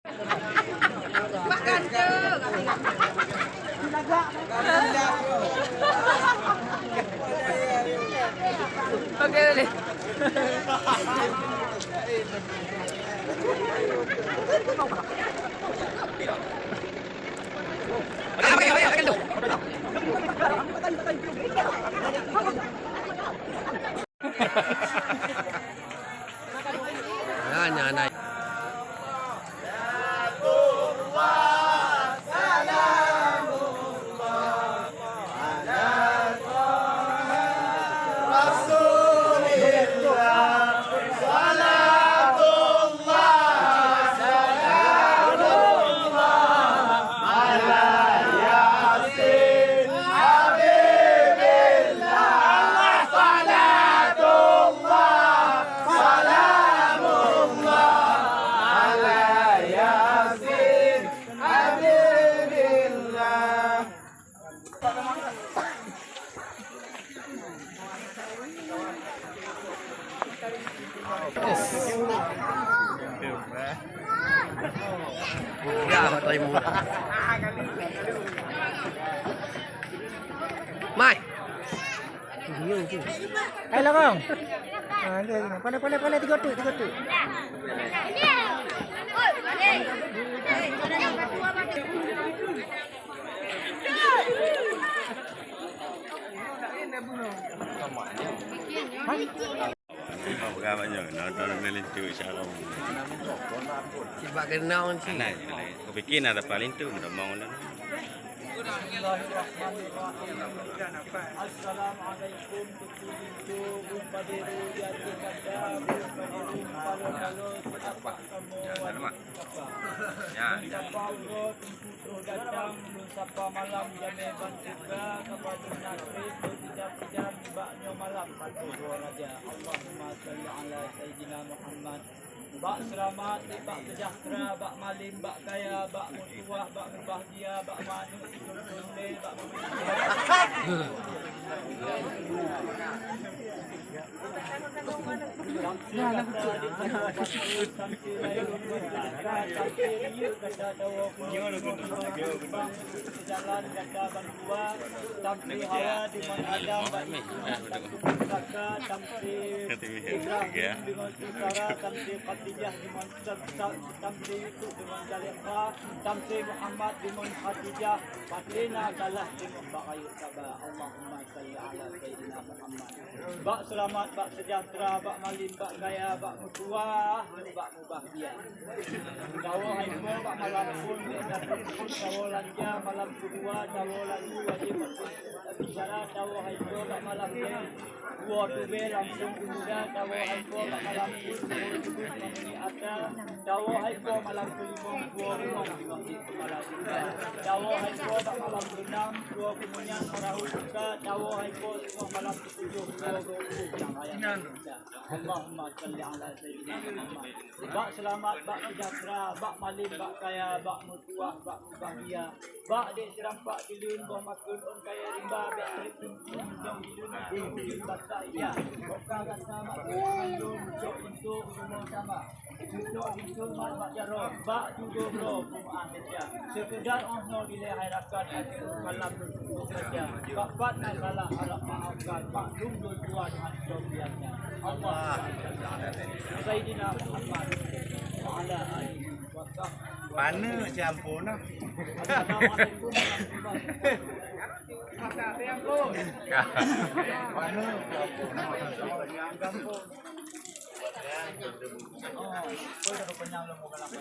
Makan je. Okey ni. Makan tu. Hanya naik. Ya, matay mo. Mai. Ay, lakang. Pandai, tiga tu. Pagkakanyo, nonton melintu siya ako. Sibak kenal sih. Nah, kepikiran ada paling tu, udah mau lah. Assalamualaikum sapa malam jameban juga kepada nasib tidak baknya malam berdoa raja Allahumma shalli ala sayyidina Muhammad. Bak selamat, bak sejahtera, bak malim, bak kaya, bak mutuah, bak bahagia, bak manusia, bak Khadijah dengan Tamsi Yusuf dengan Zalekha, Tamsi Muhammad dengan Khadijah, Fatlina kalah dengan Bakayu Sabah. Allahumma salli ala sayyidina Muhammad. Bak selamat, bak sejahtera, bak malim, bak kaya, bak mutuah, bak mubahagia. Dawa haifo, bak malam pun, dawa lanja, malam kedua, dawa lagi wajib bicara, dawa haifo, bak malam pun, dua tube langsung kemudian, dawa haifo, bak malam pun, memilih atas, dawa haifo, malam kelimong, dua rumah di masjid kepala juga. Dawa haifo, bak malam enam, dua kemudian marahul juga, dawa haifo, semua malam ketujuh, dua yang ayat kita. Allahumma salli ala sayyidina Muhammad. Bak selamat, bak sejahtera, bak malim, bak kaya, bak mutuah, bak bahagia. Bak dek serampak dilun, bak makun on kaya rimba, bak trip tuntun, jom dilun, dilun basa iya. Bokang rasa mak dilun, jok untuk semua sama. Jok dilun mak mak jarum, bak juga bro, kumaan saja. Sekedar ono dilai harapan, malam untuk saja. Bak pat nak salah harap maafkan, bak tunggu Tuhan hancur biarnya. Allah Sayyidina Muhammad wa ala alihi wa sahbihi. Mana campur nak? Assalamualaikum warahmatullahi wabarakatuh. Mana campur? Oh, kau dah kenyang belum makan apa?